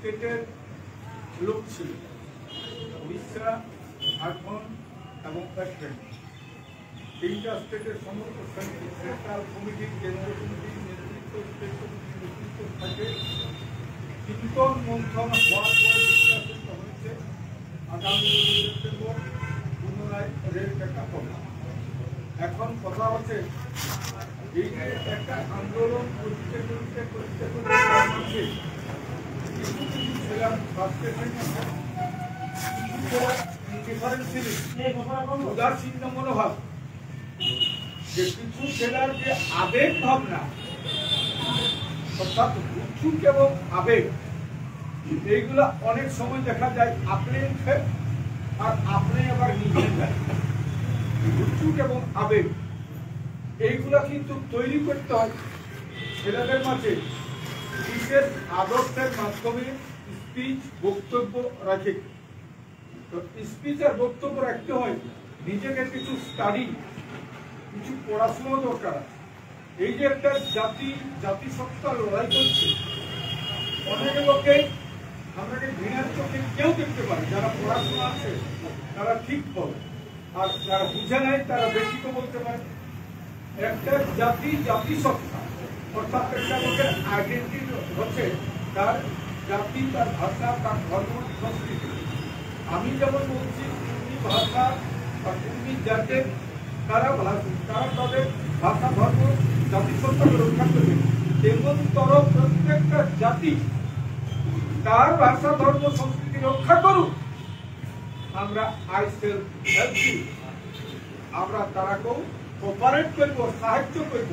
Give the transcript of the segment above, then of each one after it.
স্টেটের লোক ছিল, উড়িষ্যা, ঝাড়খণ্ড এবং ওয়েস্ট তিনটা স্টেটের সমস্ত সেন্ট্রাল কমিটি, কেন্দ্রীয় কমিটির নেতৃত্ব, স্টেট কমিটির নেতৃত্ব থাকে। চিন্তন মন্থন হওয়ার পর ডিসকাশন হয়েছে আগামী সেপ্টেম্বর পুনরায় রেল একটা হবে। এখন কথা হচ্ছে এই যে একটা আন্দোলন করতে করতে করতে করতে উদাসীন মনোভাব, যে কিছু ছেলের যে আবেগ ভাবনা, অর্থাৎ উৎসুক এবং আবেগ, এইগুলা অনেক সময় দেখা যায় আপনি উঠে আর আপনি আবার নিজে যায়। উৎসুক এবং আবেগ এইগুলা কিন্তু তৈরি করতে হয় ছেলেদের মাঝে বিশেষ আদর্শের মাধ্যমে। স্পিচ বক্তব্য রাখে, তো স্পিচ আর বক্তব্য রাখতে হয় নিজেকে কিছু স্টাডি, কিছু পড়াশোনা দরকার। এই যে একটা জাতিসত্তা লড়াই করছে, অনেক লোকে আমাকে ঘৃণার চোখে কেউ দেখতে পারে, যারা পড়াশোনা আছে তারা ঠিক বলে, আর যারা বুঝে নেয় তারা বেশি তো বলতে পারে। একটা জাতিসত্তা অর্থাৎ একটা লোকের আইডেন্টিটি হচ্ছে তার জাতি, তার ভাষা, তার ধর্ম, সংস্কৃতি। আমি যেমন বলছি কুর্মী ভাষা বা কুর্মী জাতের তারা তাদের ভাষা, ধর্ম, জাতিসত্তাকে রক্ষা করবে, তেমনতর প্রত্যেকটা জাতি তার ভাষা, ধর্ম, সংস্কৃতি রক্ষা করুক। আমরা আমরা তারাকেও কোপারেট করব, সাহায্য করব।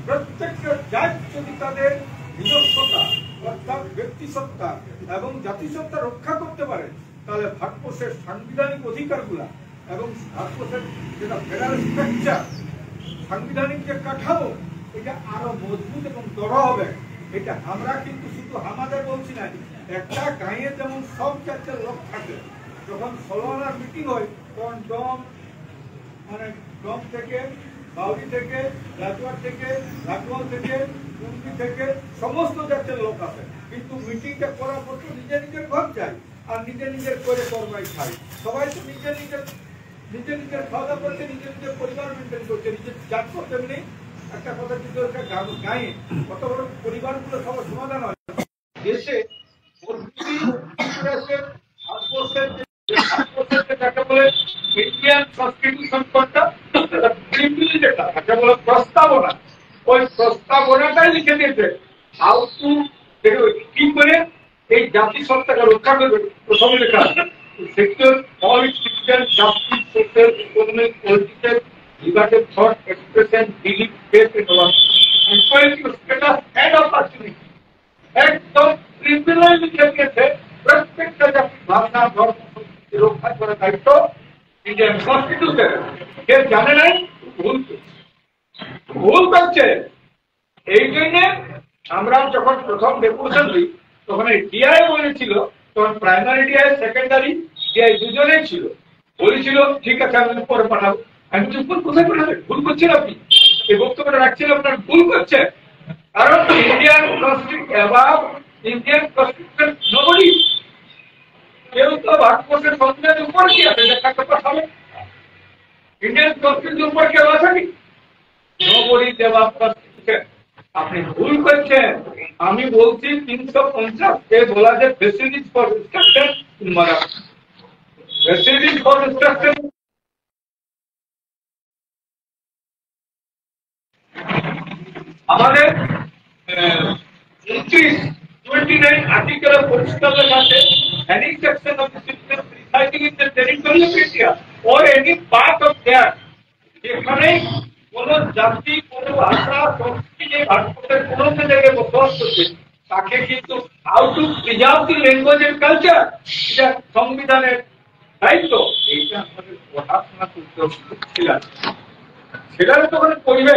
প্রত্যেকটা জাত যদি তাদের নিজস্বতা অর্থাৎ ব্যক্তিসত্তা এবং জাতিসত্তা রক্ষা করতে পারে, তাহলে ভারতবর্ষের সাংবিধানিক অধিকারগুলা এবং ভারতবর্ষের যেটা ফেডারেল স্ট্রাকচার, সাংবিধানিক যে কাঠামো, এটা আরো মজবুত এবং দৃঢ় হবে। এটা আমরা কিন্তু শুধু আমাদের বলছি না, একটা গাঁয়ে যেমন সব জাতের লোক থাকে, যখন 16 আনার মিটিং হয় তখন ডম থেকে, বাউরি থেকে, রাজওয়ার থেকে, রাজওয়াল থেকে, কুর্মী থেকে সমস্ত জাতের লোক আছে। কিন্তু মিটিংটা করার পর তো নিজের ঘর যায় আর নিজের করে তরবাই খায়। সবাই তো নিজের খাওয়া দাওয়া করছে, নিজের পরিবার মেনটেন করছে, নিজের জাত করতে নেই। একটা কথা কিন্তু গায়ে কত বড় পরিবারগুলো সবার সমাধান হয়। দেশে ইন্ডিয়ান কনস্টিটিউশন যেটা বলে প্রস্তাবনা, ওই প্রস্তাবনাটাই লিখে দিয়েছে হাউ টু কি করে এই জাতিসত্তাকে রক্ষা করবে। প্রথমে লেখা আছে secure to all citizen justice, social, economic, political liberty, thought, expression, belief, faith and equality status and opportunity. একদম প্রিভিলেজ লিখে দিয়েছে প্রত্যেকটা জাতির ভাষা, ধর্ম, সংস্কৃতি রক্ষা করার দায়িত্ব ইন্ডিয়ান কনস্টিটিউশন। কে জানে নাই ভুল করছে। এই জন্য আমরা যখন প্রথম ডেপুটেশন দিই তখন ডিআই বলেছিল, তখন প্রাইমারি ডিআই, সেকেন্ডারি ডিআই দুজনেই ছিল, বলেছিল ঠিক আছে আমি পরে পাঠাবো। আমি ভুল কোথায় পাঠাবেন? ভুল করছেন আপনি, এই বক্তব্যটা রাখছেন আপনার ভুল করছে। কারণ ইন্ডিয়ান কনস্টিটিউশন নোবডি, কেউ তো ভারতবর্ষের সংবিধানের উপর কি আছে যে তাকে পাঠাবে? ইন্ডিয়ান কনস্টিটিউশন উপর কেউ আছে কি? নোবডি দেওয়া কনস্টিটিউশন। আপনি ভুল করছেন। আমি বলছি 350 পেজ বলা যে facilities for instruction in Marathi, facilities for instruction. আমাদের 29 আর্টিকেল পরিষ্কার লেখা আছে, any section of the system residing in the territory of India or any part of there, যেখানে কোন জাতি, কোন ভাষা, সংস্কৃতি ভারতবর্ষের কোন জায়গায় বসবাস করছে, তাকে কিন্তু how to preserve the language and culture, এটা সংবিধানের দায়িত্ব। এইটা আমাদের পড়াশোনা করতে ছিল। সেটা তখন পড়বে,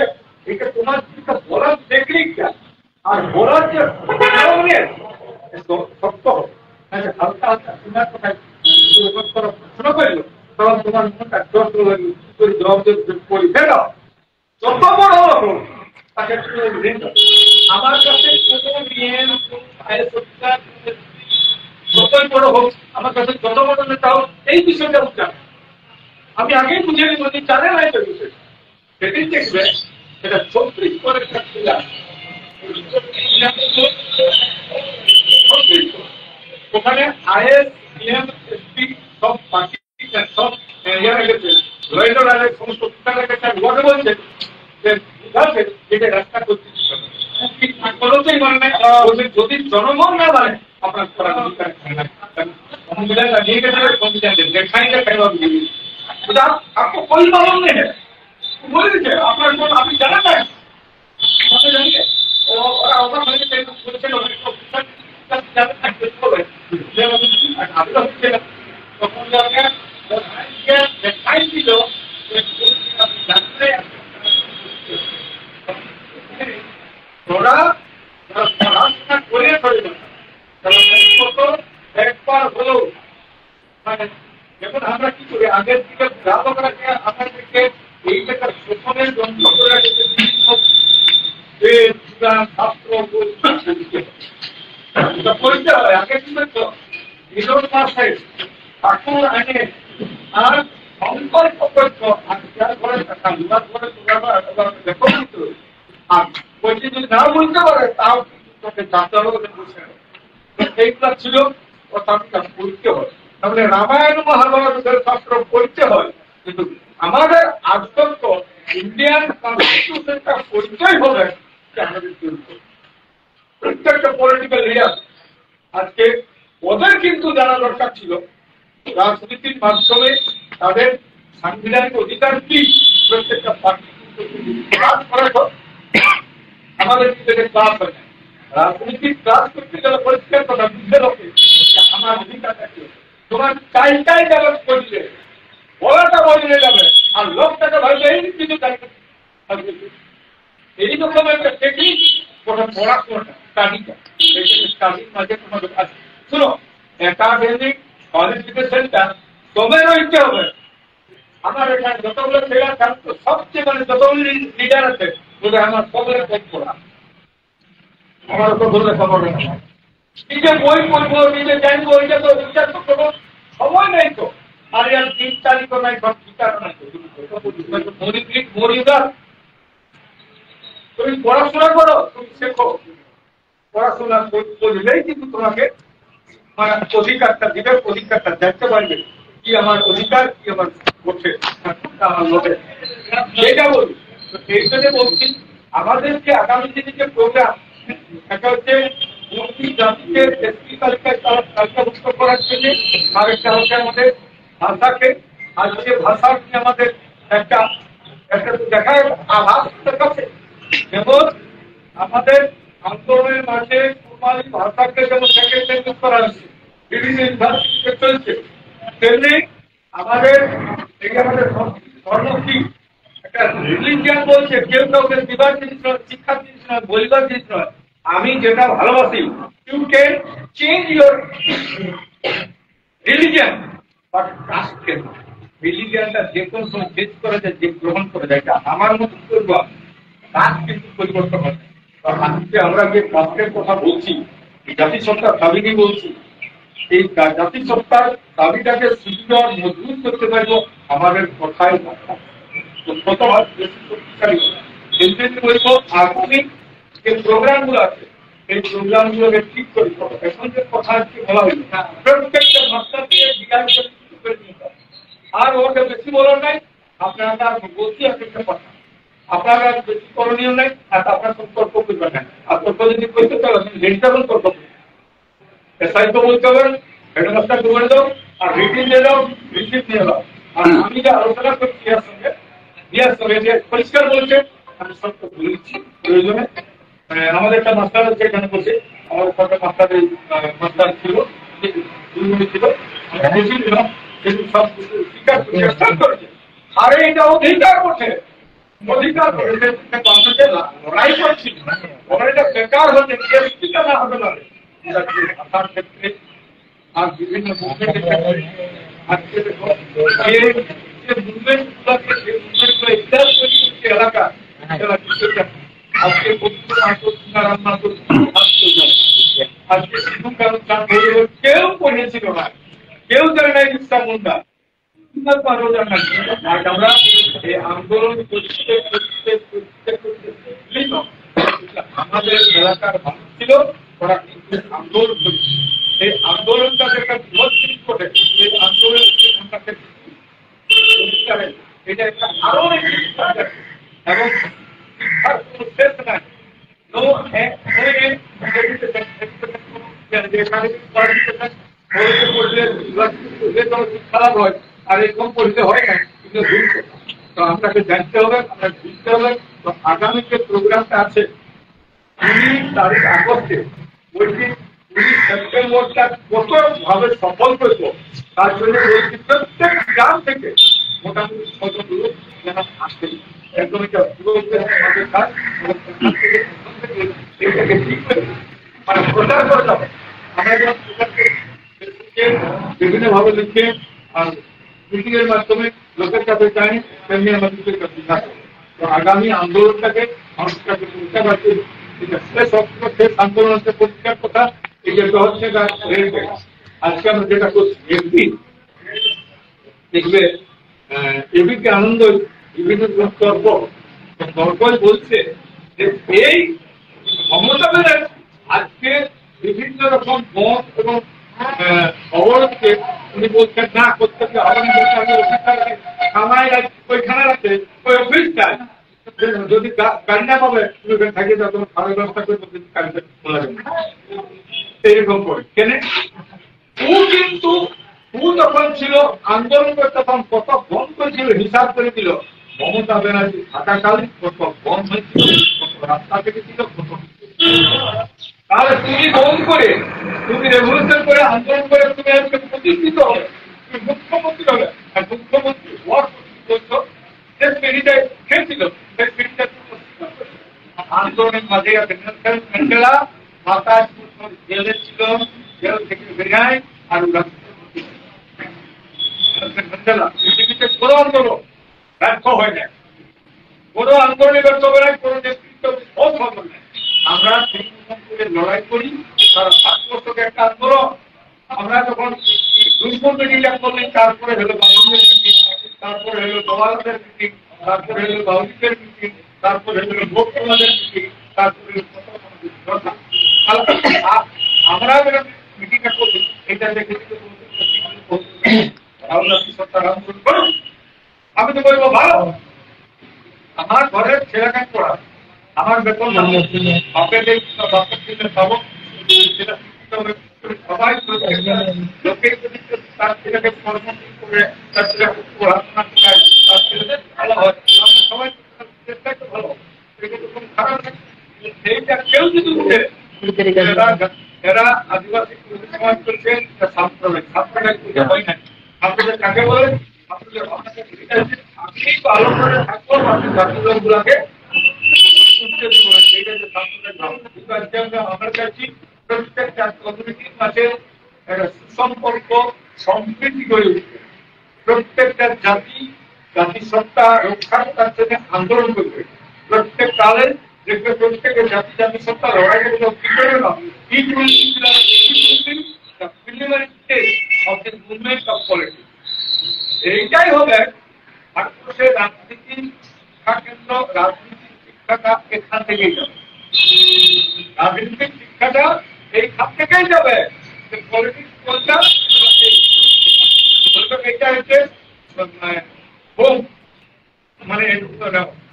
এটা তোমার যেটা বলার টেকনিকটা আর বলার যে শক্ত হবে, হালকা হালকা তোমার কথায় প্রশ্ন করলো, তখন তোমার মনটা জবাব করি ফেলো, যত বড় হলো তাকে আমার কাছে কোনো নিয়ম, যতই বড় হোক, আমার কাছে যত বড় নেতা হোক, এই বিষয়টা জানে। আমি আগেই বুঝে নিব যে জানে না এটা বিষয়, সেদিন দেখবে সেটা 36 করে ওখানে আইএস ডিএম এসপি সব পার্টি সব সমস্ত বলছে যে যেটা রাস্তা করতে যদি জনগণ না মানে আপনার করার অধিকার নিয়ে গেছে দেখাই आपको कोई मालूम नहीं है, बोल दीजिए আপনার কোন আপনি জানেন না, আপনি জানিয়ে ওরা ওরা মানে বলছে তখন দেখাই দিল ওরা পড়াশোনা করে একবার হলো মানে যখন আমরা কি করি আগের দিকে গ্রাহকরাকে আমাদেরকে এই টাকার শোষণের যন্ত্র করে রেখেছে বিভিন্ন ছাত্র পড়তে হয়। আগে কি করতো বিরোধ মাসে ঠাকুর আনে আর সংকল্প করতো আর যার ঘরে টাকা বিবাদ করে রেকর্ড আর বলছি যদি না বলতে পারে তাও কিন্তু তোকে জানতে হবে বসে এইগুলা ছিল ও তাকে পড়তে হয়। তাহলে রামায়ণ মহাভারতের শাস্ত্র পড়তে হয়, কিন্তু আমাদের আজতক ইন্ডিয়ান কনস্টিটিউশনটা পরিচয় হবে আমাদের প্রত্যেকটা পলিটিক্যাল লিডার আজকে ওদের কিন্তু জানা দরকার ছিল রাজনীতির মাধ্যমে তাদের সাংবিধানিক অধিকার কি প্রত্যেকটা পার্টি ক্লাস করা আমাদের ক্লাস হয় না। রাজনীতির ক্লাস করতে গেলে পরিষ্কার কথা বুঝতে হবে আমার অধিকারটা কি, তোমার চাইটাই যাবে করলে বলাটা বদলে যাবে আর লোকটাকে ভাববে এই কিছু এইরকম একটা টেকনিক ওটা পড়াশোনাটা স্টাডিটা স্টাডির মাঝে তোমাদের আছে। শুনো একাডেমিক কোয়ালিফিকেশনটা তোমার হইতে হবে। আমার এখানে যতগুলো ছেলে থাকতো সবচেয়ে মানে যতগুলো লিডার আছে বলে আমার সকলের পেট পড়া, আমার তো বললে খবর না, নিজে বই পড়বো নিজে জানবো এটা তো বিচার তো করবো সময় নেই তো, আর আর 3 তারিখ নাই সব বিচার নাই মরিদার। তুমি পড়াশোনা করো, তুমি শেখো, পড়াশোনা করলেই কিন্তু তোমাকে অধিকারটা দিবে, অধিকারটা দেখতে পারবে কি আমার অধিকার কি আমার করছে আমার লোকে সেটা বলি। তো এই জন্য বলছি আমাদের যে আগামী দিনে যে প্রোগ্রাম একটা হচ্ছে মুক্তি জাতিকে এসপি তালিকায় তালিকাভুক্ত করার জন্য, আর একটা হচ্ছে আমাদের ভাষাকে আজকে ভাষা নিয়ে আমাদের একটা একটা দেখার আভাস দেখাচ্ছে। যেমন আমাদের আন্দোলনের মাঝে কুমারী ভাষাকে যেমন সেকেন্ড করা হচ্ছে বিভিন্ন ইউনিভার্সিটিতে চলছে, তেমনি আমাদের এই আমাদের ধর্ম কি একটা রিলিজিয়ান বলছে, কেউ কাউকে দিবার জিনিস নয়, শিক্ষার জিনিস নয়, বলিবার জিনিস নয়। আমি যেটা ভালোবাসি you can change your religion but caste can not. রিলিজিয়ানটা যে কোনো সময় চেঞ্জ করা যায়, যে গ্রহণ করা যায়, এটা আমার মতো করবো, কাস্ট কিন্তু পরিবর্তন হয়। আজকে আমরা যে কাস্টের কথা বলছি, জাতিসত্তার দাবি নিয়ে বলছি, এই জাতিসত্তার দাবিটাকে সুন্দর মজবুত করতে পারবো আমাদের কথায় বলবো। আগামী যে প্রোগ্রাম গুলো আছে এই প্রোগ্রাম গুলোকে ঠিক করি। এখন যে কথা আজকে বলা হয়েছে প্রত্যেকটা মাস্টার দিয়ে জিজ্ঞাসা করে নিতে হবে, আর ওকে বেশি বলার নাই। আপনারা বলছি একটা কথা, আপনারা বেশি করণীয় নাই, আর আপনার সম্পর্ক করবেন না। আর তর্ক যদি করতে চান আপনি রেজিস্ট্রেশন তর্ক এসআই তো বলতে পারেন, হেডমাস্টার করে দাও আর রিটিন দিয়ে দাও, রিসিপ্ট নিয়ে দাও। আর আমি যে আলোচনা করছি ইয়ার সঙ্গে যে পরিষ্কার বলছে আমি সত্য বলেছি। প্রয়োজনে আমাদের একটা মাস্টার হচ্ছে এখানে বসে, আমাদের একটা মাস্টারের মাস্টার ছিল ছিল সব স্বীকার করেছে। আর এটা অধিকার করছে, অধিকার করেছে লড়াই করছি, ওখানে এটা বেকার হচ্ছে, না হবে না ভাষার ক্ষেত্রে আর বিভিন্ন মুভমেন্টের ক্ষেত্রে। আজকে দেখো যে মুভমেন্ট গুলাকে যে মুভমেন্ট গুলো ইতিহাস তৈরি করছে এলাকা আজকে আজকে সিধু কানু চাঁদ ভৈরব কেউ পড়েছিল না, কেউ জানে না ইচ্ছা মুন্ডা আরো জানা। আজ আমরা এই আন্দোলন করতে করতে করতে করতে আমাদের এলাকার মানুষ ছিল, ওরা কিন্তু আন্দোলন করেছে। এই আন্দোলনটা একটা বৃহৎ জিনিস করে, এই আন্দোলন এটা একটা আরো অনেক এবং শিক্ষার কোন শেষ নাই। খারাপ হয় আর এরকম পড়তে হয় না, কিন্তু তো আপনাকে জানতে হবে, আপনাকে বুঝতে হবে। তো আগামী যে প্রোগ্রামটা আছে 19 তারিখ আগস্টে, ওই দিন 19 সেপ্টেম্বরটা কত ভাবে সফল করব তার জন্য বলছি প্রত্যেক গ্রাম থেকে মোটামুটি 6জন লোক যেন আসে। একদম এটা আমাদের কাজ, এটাকে ঠিক করে মানে প্রচার করে যাবে। আমরা যেমন বিভিন্ন ভাবে লিখে আর মিটিং এর মাধ্যমে লোকের কাছে যাই, তেমনি আমাদের কাছে থাকে। তো আগামী আন্দোলনটাকে মানুষটাকে চিন্তা করতে শেষ আন্দোলন হচ্ছে পরিষ্কার কথা। এই যেটা হচ্ছে আজকে আমরা যেটা করছি এমপি দেখবে, এবিকে আনন্দ বিভিন্ন গল্পই বলছে যে এই মমতা ব্যানার্জি আজকে বিভিন্ন রকম মত এবং অবরোধকে উনি বলছেন না করতে হবে কামাই ওইখানে রাখতে ওই অফিসটায় যদি গাড়ি না পাবে তুমি ওখানে থাকিয়ে যাও, তোমার খাবার ব্যবস্থা করে গাড়িটা খোলা যাবে এইরকম করে কেন। ও কিন্তু ও যখন ছিল আন্দোলন করে তখন কত বন্ধ করেছিল হিসাব করে দিল। মমতা ব্যানার্জি থাকাকালীন কত বন্ধ হয়েছিল, কত রাস্তা কেটেছিল, কত। তাহলে তুমি বন্ধ করে, তুমি রেভলিউশন করে, আন্দোলন করে তুমি প্রতিষ্ঠিত হবে, তুমি মুখ্যমন্ত্রী হবে। আর মুখ্যমন্ত্রী হওয়ার যে পিড়িতে খেয়েছিল সেই পিড়িতে আন্দোলনের মাঝে ম্যান্ডেলা 27 বছর জেলে ছিল, জেল থেকে বেরিয়ে আর ম্যান্ডেলা পৃথিবীতে কোনো আন্দোলন ব্যর্থ হয় না, কোনো আন্দোলনে ব্যর্থ হবে না, কোনো নেতৃত্ব সম্ভব নেই। আমরা সেই করে লড়াই করি। তারা 7 বছরের একটা আন্দোলন। আমরা যখন দুর্বল মিটিংটা করলেন, তারপরে হলো বাউলদের মিটিং, তারপরে হলো দোয়ালদের মিটিং, তারপরে হলো বাউলিদের মিটিং, তারপরে হলো ভোটমাদের মিটিং, তারপরে আমরা মিটিংটা করি। এটা দেখে আমি তো বলবো ভালো, আমার ঘরের ছেলেটাকে পড়া, আমার বেতন পাবো সবাই লোকে যদি তার ছেলেকে কর্মী করে তার ছেলেকে পড়াশোনা শেখায়, তার ছেলেদের ভালো হয়, আমরা সবাই চেষ্টা একটু ভালো, এটা তো কোনো খারাপ নেই। সেইটা কেউ যদি উঠে এরা আদিবাসী সমাজ করছে সাম্প্রদায়িক, সাম্প্রদায়িক হয় না। সাম্প্রদায়িক কাকে বলে? আপনি তো আলোচনা থাকবো আপনি জাতীয় লোকগুলাকে আমরা চাইছি প্রত্যেকটা কমিউনিটির মাঝে একটা সুসম্পর্ক সম্প্রীতি গড়ে উঠবে। প্রত্যেকটা জাতি জাতিসত্তা রক্ষার তার জন্য আন্দোলন করবে। প্রত্যেক কালে দেখবে প্রত্যেকের জাতি জাতিসত্তা লড়াই করবে কি করে না, এইটাই হবে ভারতবর্ষের রাজনীতি শিক্ষা কেন্দ্র। রাজনীতি শিক্ষাটা এখান থেকেই যাবে, রাজনীতিক শিক্ষাটা এই খাত থেকেই যাবে। পলিটিক্স বলটা এটা হচ্ছে হোম, মানে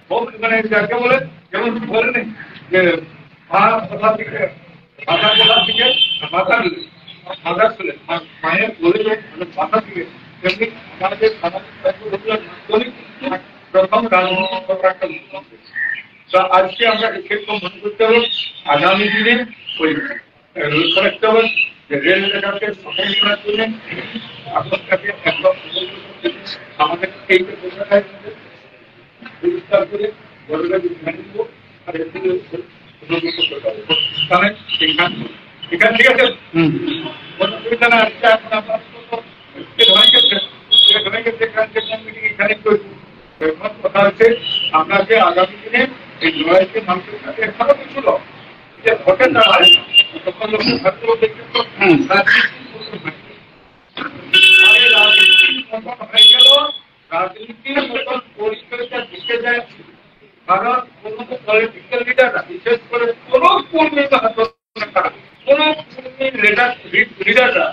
হোম মানে যাকে বলে, যেমন বলেন যে মাথার দিকে মাথার ছিলেন মায়ের বলে মাথার দিকে, তেমনি আমাদের প্রথম রাজনীতি তো আজকে আমরা এক্ষেত্রে মনে করতে হবে আগামী দিনে ওই লক্ষ্য রাখতে হবে যে রেল এলাকাকে সফল করার জন্য আমাদের এই পরিষ্কার করে আর এখান ঠিক আছে কোনো অসুবিধা না। আজকে এখন আপনার এখানে কথা হচ্ছে আপনাকে আগামী দিনে এই লড়াইকে মানুষের কাছে এখনো কিছু লোক ভোটের দ্বারা রাজনীতির মতন পরিচয়টা দিতে যায়, কারণ কোন পলিটিক্যাল লিডাররা, বিশেষ করে কোন কর্মী কোন কর্মী লিডাররা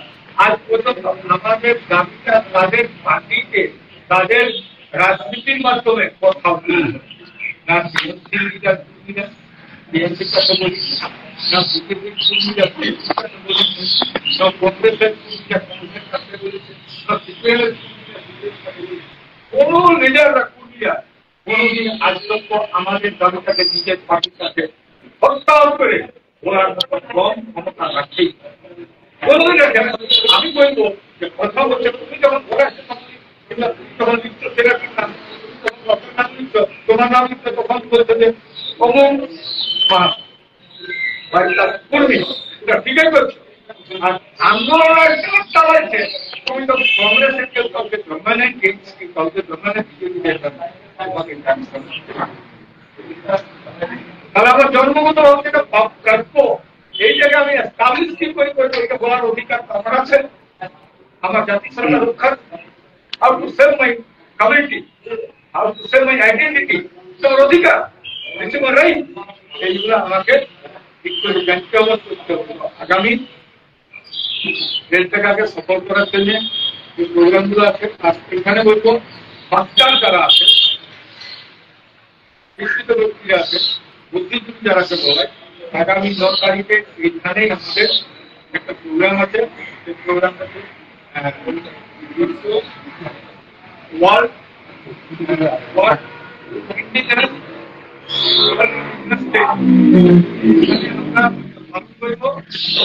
আজ পর্যন্ত আমাদের দাবিটা তাদের পার্টিকে তাদের রাজনীতির মাধ্যমে কথা না বিএনপি লিডার বিএনপির কথা বলি, না বিজেপির কর্মীরা বিএনপির কথা বলেছে, না কংগ্রেসের কর্মীরা কংগ্রেস কথা বলেছে, না সিপিএমের কোন লিডাররা কর্মীরা কোনদিন আজ পর্যন্ত আমাদের দাবিটাকে নিজের পার্টির সাথে হরতাল করে ওনার কম ক্ষমতা রাখছেই। আমি বলবো যে কথা বলছে তুমি যখন ঘরে আসে তখন লিখছো সেটা ঠিক না, তোমার নাম লিখছো তখন বলছে যে অমুক কর্মী, ঠিকই বলছো। আর আন্দোলন চালাইছে তুমি তো কংগ্রেসের কেউ কাউকে জন্মা নেই, কাউকে জন্মা নেই, তাহলে আমার জন্মগত যেটা প্রাপ্য এই জায়গায় আমি এস্টাবলিশ কি করে এটা বলার অধিকার আমার আছে, আমার জাতিসত্তা রক্ষার। How to save my community, how to save my identity, তোমার অধিকার, রাইট, এইগুলো আমাকে ঠিক করে জানতে হবে, করতে হবে। আগামী দেশটাকে সফল করার জন্য যে প্রোগ্রামগুলো আছে, এখানে বলবো বাচ্চার যারা আছে, শিক্ষিত ব্যক্তিরা আছে, বুদ্ধিজীবী যারা আছে বলে, আগামী 10 তারিখে এইখানেই আমাদের একটা প্রোগ্রাম আছে। সেই প্রোগ্রামটাতে ওয়ার্ল্ড ইন্ডিজিনাস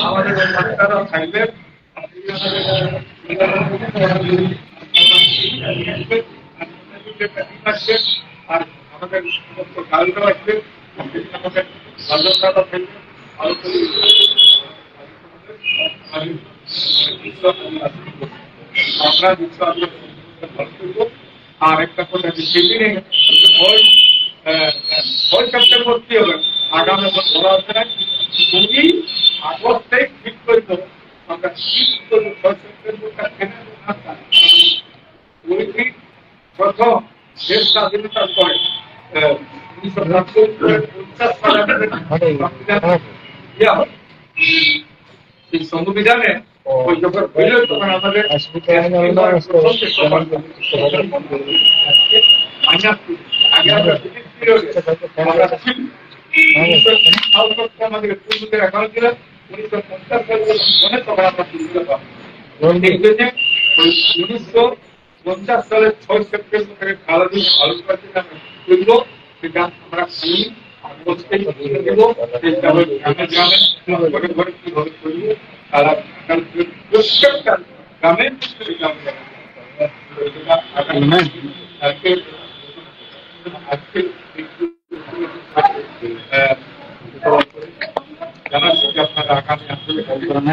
আমাদের বাচ্চারা থাকবে, আর আমাদের সমস্ত গার্লরা আসবে, আমাদের বাল্যকারা থাকবে, আমরা বিশ্ব ভালো করবো। আর একটা কথা সেদিনে ভয় সেপ্টেম্বর কি হবে আগামী বছর বলা হচ্ছে না, যদি আগস্টে ঠিক করবো আমরা ঠিক করবো 6 সেপ্টেম্বরটা কেনা প্রথম দেশ স্বাধীনতার পরে 1947 সংবিধানে ওই যখন হইল তখন আমাদের আমাদের পূর্বদের অ্যাকাউন্ট ছিল 1950 সালে তখন আমরা সুবিধা পাবো। এই জন্য 1950 সালের 6 সেপ্টেম্বর থেকে খালাদি ভালো করার জন্য আমরা করব, সেটা আমরা খালি আগস্টে দেব, সেটা হবে গ্রামে গ্রামে ঘরে ঘরে কিভাবে করবো, আর প্রত্যেকটা গ্রামে সেটা আমরা আজকে জানাচ্ছি যে আপনারা আগামী আন্দোলন